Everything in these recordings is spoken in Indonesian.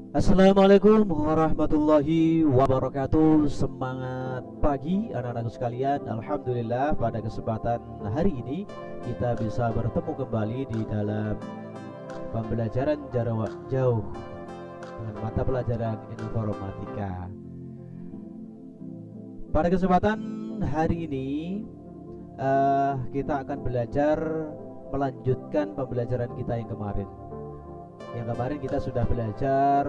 Assalamualaikum warahmatullahi wabarakatuh. Semangat pagi anak-anakku sekalian. Alhamdulillah pada kesempatan hari ini kita bisa bertemu kembali di dalam pembelajaran jarak jauh dengan mata pelajaran informatika. Pada kesempatan hari ini kita akan belajar melanjutkan pembelajaran kita yang kemarin. Yang kemarin kita sudah belajar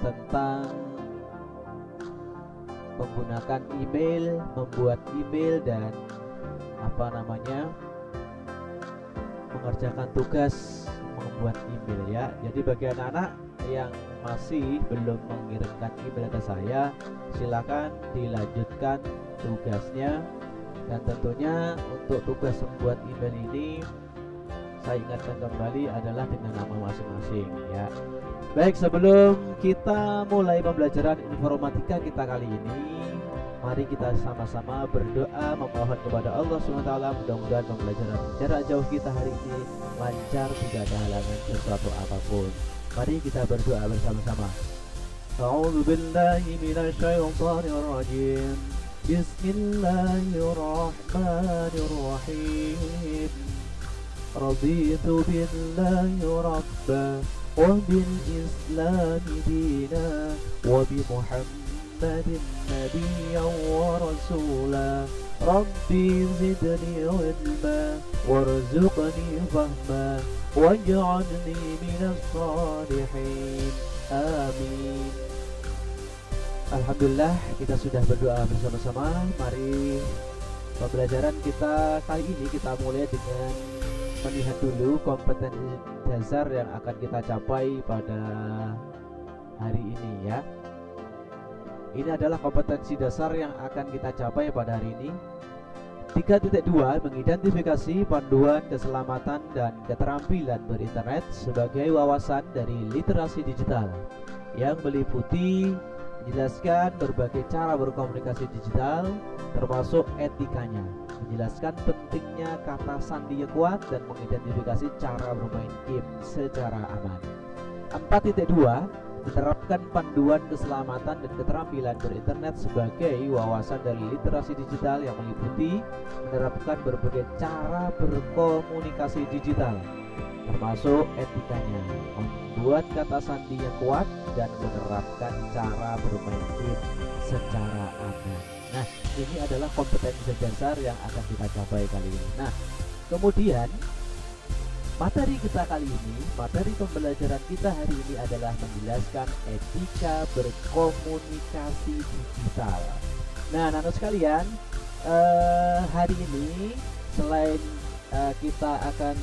tentang menggunakan email, membuat email dan mengerjakan tugas membuat email ya. Jadi bagi anak-anak yang masih belum mengirimkan email ke saya, silakan dilanjutkan tugasnya. Dan tentunya untuk tugas membuat email ini saya ingatkan kembali adalah dengan nama masing-masing ya. Baik, sebelum kita mulai pembelajaran informatika kita kali ini, mari kita sama-sama berdoa memohon kepada Allah SWT. Mudah-mudahan pembelajaran jarak jauh kita hari ini lancar, tidak ada halangan sesuatu apapun. Mari kita berdoa bersama-sama. A'udzubillahi minasyaitonirrajim. Bismillahirrahmanirrahim. Raditu billahi rabba wa bil islami dina wa bi muhammadin nabiyyan wa rasula. Rabbi zidni ilma warzuqni fahma waj'alni minas salihin. Amin. Alhamdulillah kita sudah berdoa bersama-sama. Mari pembelajaran kita kali ini kita mulai dengan melihat dulu kompetensi dasar yang akan kita capai pada hari ini ya. Ini adalah kompetensi dasar yang akan kita capai pada hari ini. 3.2 mengidentifikasi panduan keselamatan dan keterampilan berinternet sebagai wawasan dari literasi digital yang meliputi menjelaskan berbagai cara berkomunikasi digital termasuk etikanya, menjelaskan pentingnya kata sandi yang kuat dan mengidentifikasi cara bermain game secara aman. 4.2 menerapkan panduan keselamatan dan keterampilan berinternet sebagai wawasan dari literasi digital yang meliputi menerapkan berbagai cara berkomunikasi digital termasuk etikanya, membuat kata sandi yang kuat dan menerapkan cara bermain game secara aman. Nah, ini adalah kompetensi dasar yang akan kita capai kali ini. Nah, kemudian materi kita kali ini, materi pembelajaran kita hari ini adalah menjelaskan etika berkomunikasi digital. Nah, anak-anak sekalian, hari ini selain kita akan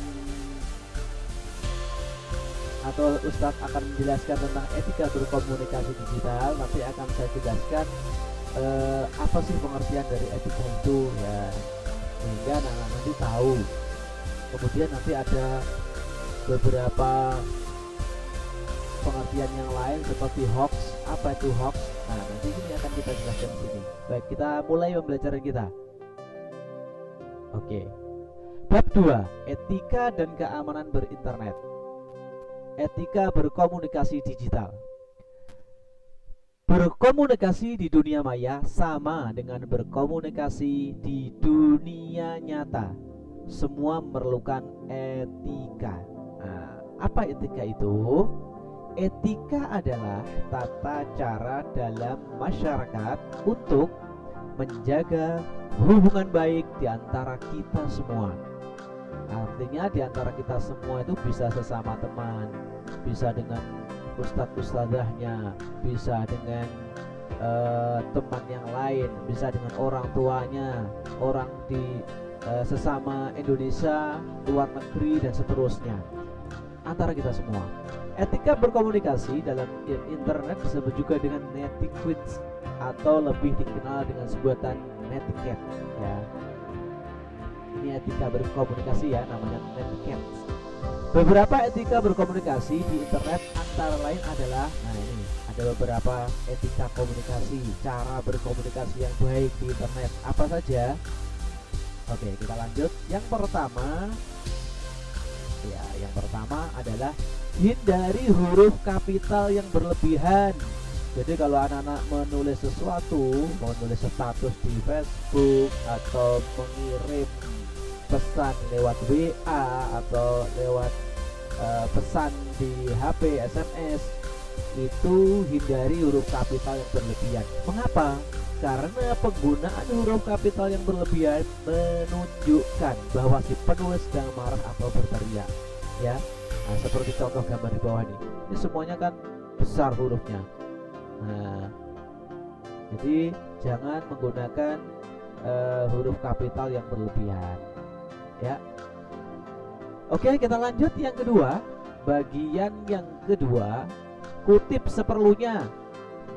atau Ustadz akan menjelaskan tentang etika berkomunikasi digital, nanti akan saya jelaskan apa sih pengertian dari etika itu ya, sehingga anak-anak nanti tahu. Kemudian nanti ada beberapa pengertian yang lain seperti hoax. Apa itu hoax? Nah, nanti ini akan kita jelaskan di sini. Baik, kita mulai pembelajaran kita. Oke. Bab 2, etika dan keamanan berinternet. Etika berkomunikasi digital. Berkomunikasi di dunia maya sama dengan berkomunikasi di dunia nyata. Semua memerlukan etika. Nah, apa etika itu? Etika adalah tata cara dalam masyarakat untuk menjaga hubungan baik di antara kita semua. Artinya di antara kita semua itu bisa sesama teman, bisa dengan ustadz-ustadzahnya, bisa dengan teman yang lain, bisa dengan orang tuanya, orang di sesama Indonesia, luar negeri dan seterusnya. Antara kita semua. Etika berkomunikasi dalam internet disebut juga dengan netiquette atau lebih dikenal dengan sebutan netiquette ya. Ini etika berkomunikasi ya, namanya netiquette. Beberapa etika berkomunikasi di internet antara lain adalah, nah ini ada beberapa etika komunikasi, cara berkomunikasi yang baik di internet. Apa saja? Oke, kita lanjut. Yang pertama adalah Hindari huruf kapital yang berlebihan. Jadi kalau anak-anak menulis sesuatu, menulis status di Facebook atau mengirim pesan lewat WA atau lewat pesan di HP, SMS, itu hindari huruf kapital yang berlebihan. Mengapa? Karena penggunaan huruf kapital yang berlebihan menunjukkan bahwa si penulis sedang marah atau berteriak, ya. Nah, seperti contoh gambar di bawah ini semuanya kan besar hurufnya. Nah, jadi jangan menggunakan huruf kapital yang berlebihan, ya. Oke, kita lanjut yang kedua. Bagian yang kedua, kutip seperlunya.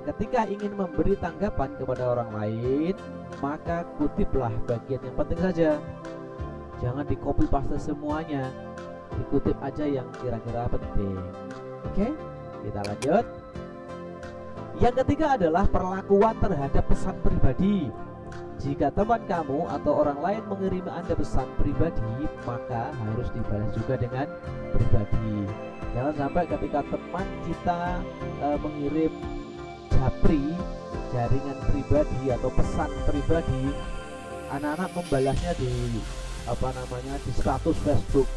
Ketika ingin memberi tanggapan kepada orang lain, maka kutiplah bagian yang penting saja. Jangan di copy paste semuanya, dikutip aja yang kira-kira penting. Oke, kita lanjut. Yang ketiga adalah perlakuan terhadap pesan pribadi. Jika teman kamu atau orang lain mengirim Anda pesan pribadi, maka harus dibalas juga dengan pribadi. Jangan sampai ketika teman kita mengirim japri, jaringan pribadi atau pesan pribadi, anak-anak membalasnya di di status Facebook,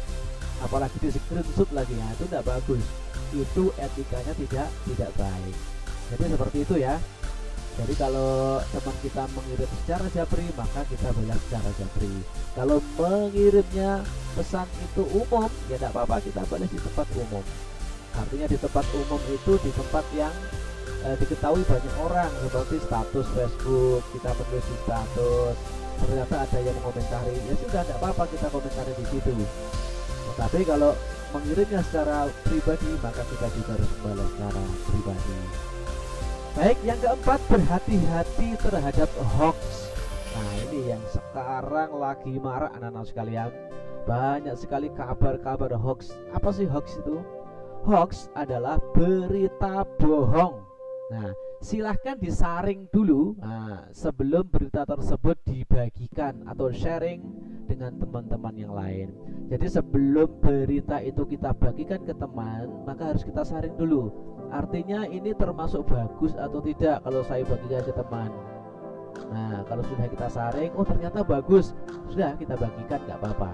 apalagi di screenshot lagi, ya itu tidak bagus. Itu etikanya tidak baik. Jadi seperti itu ya. Jadi kalau teman kita mengirim secara japri, maka kita balas secara japri. Kalau mengirimnya pesan itu umum, ya tidak apa-apa, kita balas di tempat umum. Artinya di tempat umum itu di tempat yang diketahui banyak orang, seperti status Facebook. Kita menulis di status, ternyata ada yang mengomentari, ya sudah, tidak apa-apa, kita komentari di situ. Tetapi kalau mengirimnya secara pribadi, maka kita juga harus membalas secara pribadi. Baik, yang keempat, berhati-hati terhadap hoax. Nah, ini yang sekarang lagi marak anak-anak sekalian. Banyak sekali kabar-kabar hoax. Apa sih hoax itu? Hoax adalah berita bohong. Nah, silahkan disaring dulu sebelum berita tersebut dibagikan atau sharing dengan teman-teman yang lain. Jadi sebelum berita itu kita bagikan ke teman, maka harus kita saring dulu. Artinya ini termasuk bagus atau tidak kalau saya bagikan ke teman. Nah, kalau sudah kita saring, oh ternyata bagus, sudah kita bagikan, nggak apa-apa.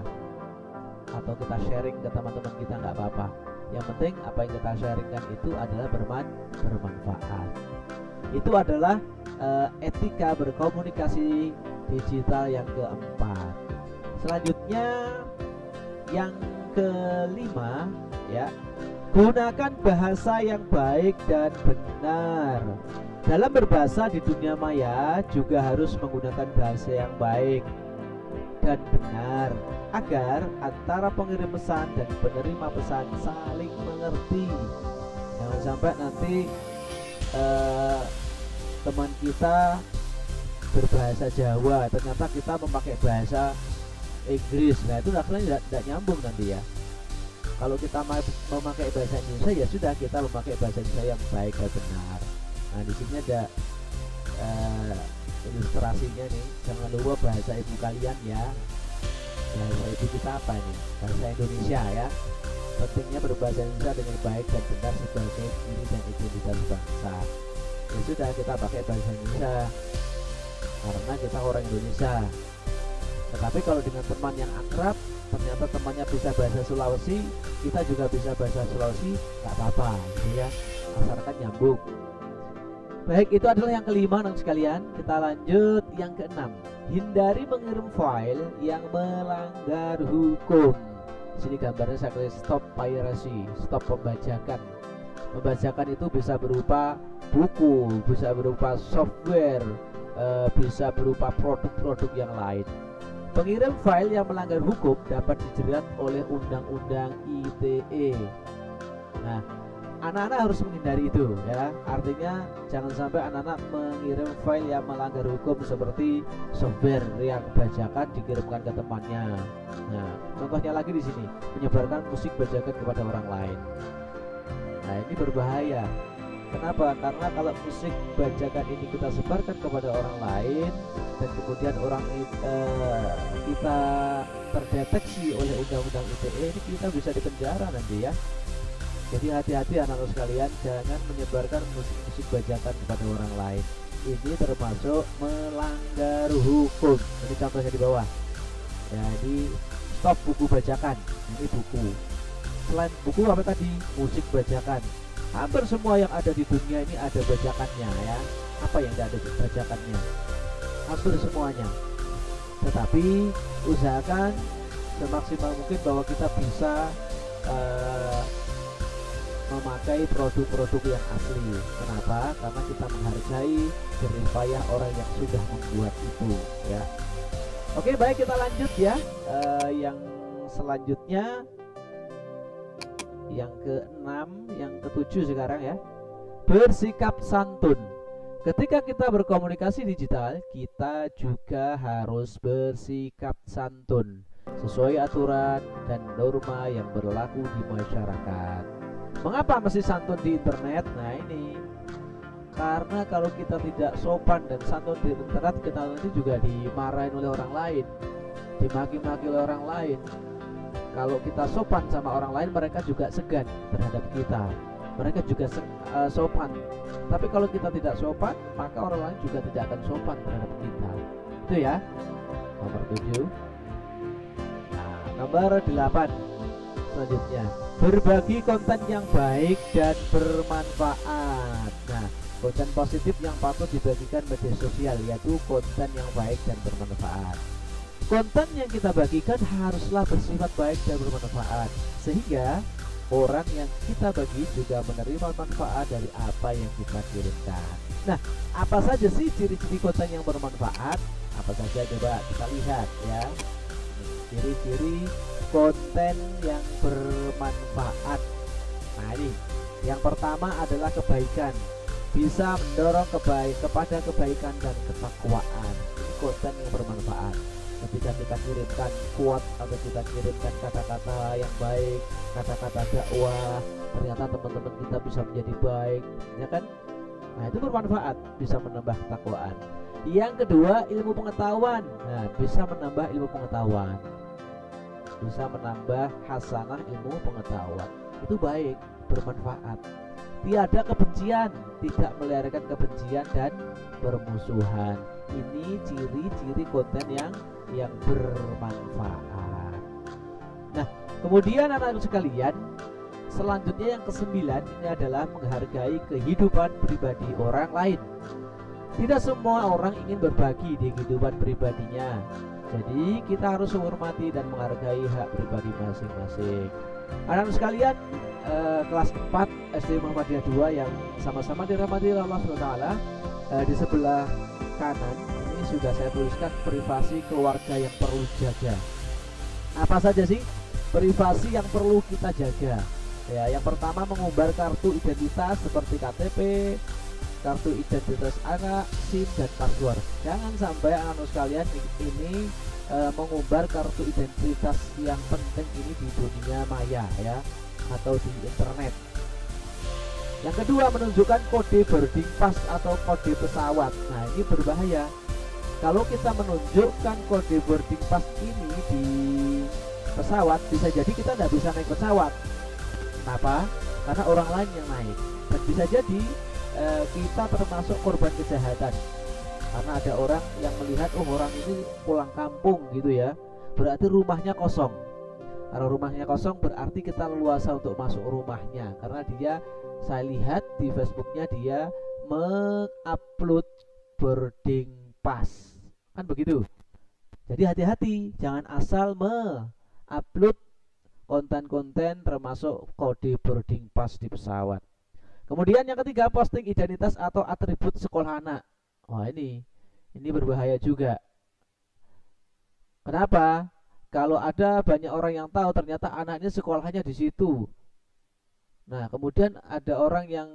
Atau kita sharing ke teman-teman kita, nggak apa-apa. Yang penting apa yang kita sharingkan itu adalah bermanfaat. Itu adalah etika berkomunikasi digital yang keempat. Selanjutnya yang kelima, ya, gunakan bahasa yang baik dan benar. Dalam berbahasa di dunia maya juga harus menggunakan bahasa yang baik dan benar agar antara pengirim pesan dan penerima pesan saling mengerti. Jangan sampai nanti teman kita berbahasa Jawa, ternyata kita memakai bahasa Inggris. Nah, itu akhirnya tidak nyambung nanti ya. Kalau kita memakai bahasa Indonesia, ya sudah, kita memakai bahasa Indonesia yang baik dan benar. Nah, di sini ada ilustrasinya nih. Jangan lupa bahasa ibu kalian ya. Bahasa ibu kita apa nih? Bahasa Indonesia ya. Pentingnya berbahasa Indonesia dengan baik dan benar sebagai diri dan identitas bangsa. Ya sudah, kita pakai bahasa Indonesia karena kita orang Indonesia. Tetapi kalau dengan teman yang akrab, ternyata temannya bisa bahasa Sulawesi, kita juga bisa bahasa Sulawesi, nggak apa-apa, gitu ya, asalkan nyambung. Baik, itu adalah yang kelima, anak sekalian. Kita lanjut yang keenam. Hindari mengirim file yang melanggar hukum. Sini gambarnya saya tulis stop piracy, stop pembajakan. Pembajakan itu bisa berupa buku, bisa berupa software, bisa berupa produk-produk yang lain. Pengirim file yang melanggar hukum dapat dijerat oleh Undang-Undang ITE. Nah, anak-anak harus menghindari itu ya. Artinya jangan sampai anak-anak mengirim file yang melanggar hukum seperti software yang bajakan dikirimkan ke temannya. Nah, contohnya lagi di sini, menyebarkan musik bajakan kepada orang lain. Nah, ini berbahaya. Kenapa? Karena kalau musik bajakan ini kita sebarkan kepada orang lain dan kemudian orang kita terdeteksi oleh Undang-Undang ITE, ini kita bisa dipenjara nanti ya. Jadi hati-hati anak-anak sekalian, jangan menyebarkan musik-musik bajakan kepada orang lain. Ini termasuk melanggar hukum. Ini contohnya di bawah. Jadi stop buku bajakan. Ini buku. Selain buku apa tadi? Musik bajakan. Hampir semua yang ada di dunia ini ada bajakannya ya. Apa yang tidak ada bajakannya? Hampir semuanya. Tetapi usahakan semaksimal mungkin bahwa kita bisa memakai produk-produk yang asli. Kenapa? Karena kita menghargai jerih payah orang yang sudah membuat itu ya. Oke, baik, kita lanjut ya. Yang selanjutnya yang ke-6, yang ke-7 sekarang ya. Bersikap santun. Ketika kita berkomunikasi digital, kita juga harus bersikap santun sesuai aturan dan norma yang berlaku di masyarakat. Mengapa mesti santun di internet? Nah ini karena kalau kita tidak sopan dan santun di internet, kita nanti juga dimarahin oleh orang lain, dimaki-maki oleh orang lain. Kalau kita sopan sama orang lain, mereka juga segan terhadap kita. Mereka juga sopan. Tapi kalau kita tidak sopan, maka orang lain juga tidak akan sopan terhadap kita. Itu ya. Nomor 7. Nah, nomor 8. Selanjutnya, berbagi konten yang baik dan bermanfaat. Nah, konten positif yang patut dibagikan media sosial yaitu konten yang baik dan bermanfaat. Konten yang kita bagikan haruslah bersifat baik dan bermanfaat, sehingga orang yang kita bagi juga menerima manfaat dari apa yang kita kirimkan. Nah, apa saja sih ciri-ciri konten yang bermanfaat? Apa saja coba kita lihat ya. Ciri-ciri konten yang bermanfaat. Nah ini, yang pertama adalah kebaikan. Bisa mendorong kepada kebaikan dan ketakwaan. Ini konten yang bermanfaat. Ketika kita kirimkan quote atau kita kirimkan kata-kata yang baik, kata-kata dakwah, ternyata teman-teman kita bisa menjadi baik, ya kan? Nah itu bermanfaat, bisa menambah ketakwaan. Yang kedua, ilmu pengetahuan. Nah, bisa menambah ilmu pengetahuan, bisa menambah hasanah ilmu pengetahuan. Itu baik, bermanfaat. Tiada kebencian, tidak melahirkan kebencian dan permusuhan. Ini ciri-ciri konten yang bermanfaat. Nah, kemudian anak-anak sekalian, selanjutnya yang ke-9 ini adalah menghargai kehidupan pribadi orang lain. Tidak semua orang ingin berbagi di kehidupan pribadinya. Jadi kita harus menghormati dan menghargai hak pribadi masing-masing. Anak-anak sekalian, kelas 4 SD Muhammadiyah 2 yang sama-sama dirahmati Allah SWT, di sebelah kanan ini sudah saya tuliskan privasi keluarga yang perlu jaga. Apa saja sih privasi yang perlu kita jaga? Ya, yang pertama mengumbar kartu identitas seperti KTP, kartu identitas anak, SIM dan password. Jangan sampai anak-anak sekalian ini mengumbar kartu identitas yang penting ini di dunia maya ya, atau di internet. Yang kedua, menunjukkan kode boarding pass atau kode pesawat. Nah ini berbahaya. Kalau kita menunjukkan kode boarding pass ini di pesawat, bisa jadi kita tidak bisa naik pesawat. Kenapa? Karena orang lain yang naik. Dan bisa jadi kita termasuk korban kejahatan. Karena ada orang yang melihat, oh orang ini pulang kampung gitu ya, berarti rumahnya kosong. Kalau rumahnya kosong berarti kita leluasa untuk masuk rumahnya. Karena dia, saya lihat di Facebooknya, dia mengupload boarding pass. Kan begitu. Jadi hati-hati, jangan asal mengupload konten-konten termasuk kode boarding pass di pesawat. Kemudian yang ketiga, posting identitas atau atribut sekolah anak. Wah ini berbahaya juga. Kenapa? Kalau ada banyak orang yang tahu ternyata anaknya sekolahnya di situ. Nah kemudian ada orang yang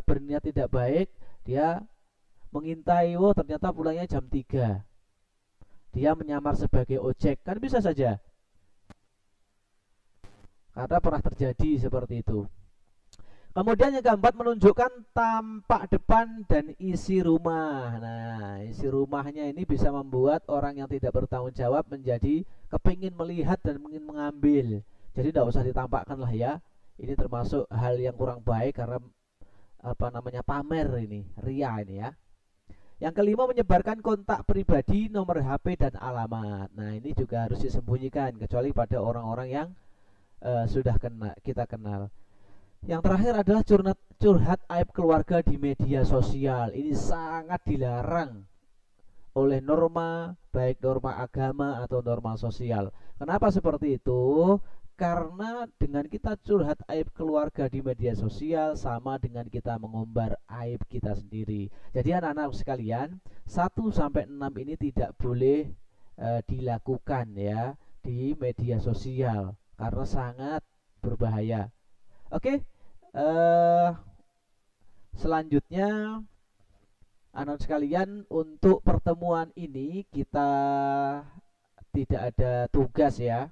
berniat tidak baik, dia mengintai, oh ternyata pulangnya jam 3. Dia menyamar sebagai ojek, kan bisa saja. Karena pernah terjadi seperti itu. Kemudian yang keempat, menunjukkan tampak depan dan isi rumah. Nah, isi rumahnya ini bisa membuat orang yang tidak bertanggung jawab menjadi kepingin melihat dan ingin mengambil. Jadi tidak usah ditampakkan lah ya. Ini termasuk hal yang kurang baik karena apa namanya, pamer ini, ria ini ya. Yang kelima, menyebarkan kontak pribadi, nomor HP dan alamat. Nah, ini juga harus disembunyikan kecuali pada orang-orang yang sudah kita kenal. Yang terakhir adalah curhat aib keluarga di media sosial. Ini sangat dilarang oleh norma, baik norma agama atau norma sosial. Kenapa seperti itu? Karena dengan kita curhat aib keluarga di media sosial sama dengan kita mengumbar aib kita sendiri. Jadi anak-anak sekalian, 1 sampai 6 ini tidak boleh dilakukan ya di media sosial karena sangat berbahaya. Oke, selanjutnya anak sekalian, untuk pertemuan ini kita tidak ada tugas ya.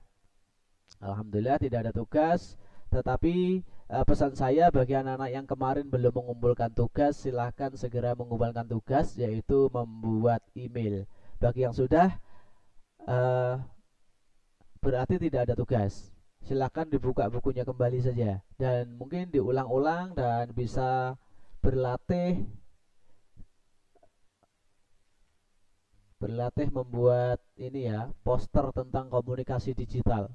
Alhamdulillah tidak ada tugas. Tetapi pesan saya bagi anak-anak yang kemarin belum mengumpulkan tugas, silahkan segera mengumpulkan tugas, yaitu membuat email. Bagi yang sudah, berarti tidak ada tugas. Silahkan dibuka bukunya kembali saja dan mungkin diulang-ulang dan bisa berlatih membuat ini ya, poster tentang komunikasi digital.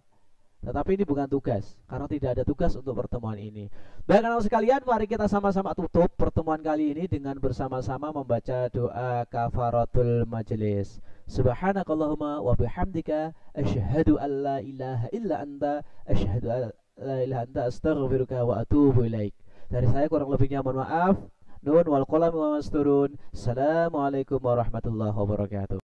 Tetapi ini bukan tugas, karena tidak ada tugas untuk pertemuan ini. Baik anak sekalian, mari kita sama-sama tutup pertemuan kali ini dengan bersama-sama membaca doa kafaratul majelis. Subhanakallahumma wa bihamdika asyhadu an la ilaha illa anta asyhadu an la ilaha anta astaghfiruka wa atubu ilaik. Dari saya kurang lebihnya mohon maaf. Nun wal qalam wa masturun. Assalamualaikum warahmatullahi wabarakatuh.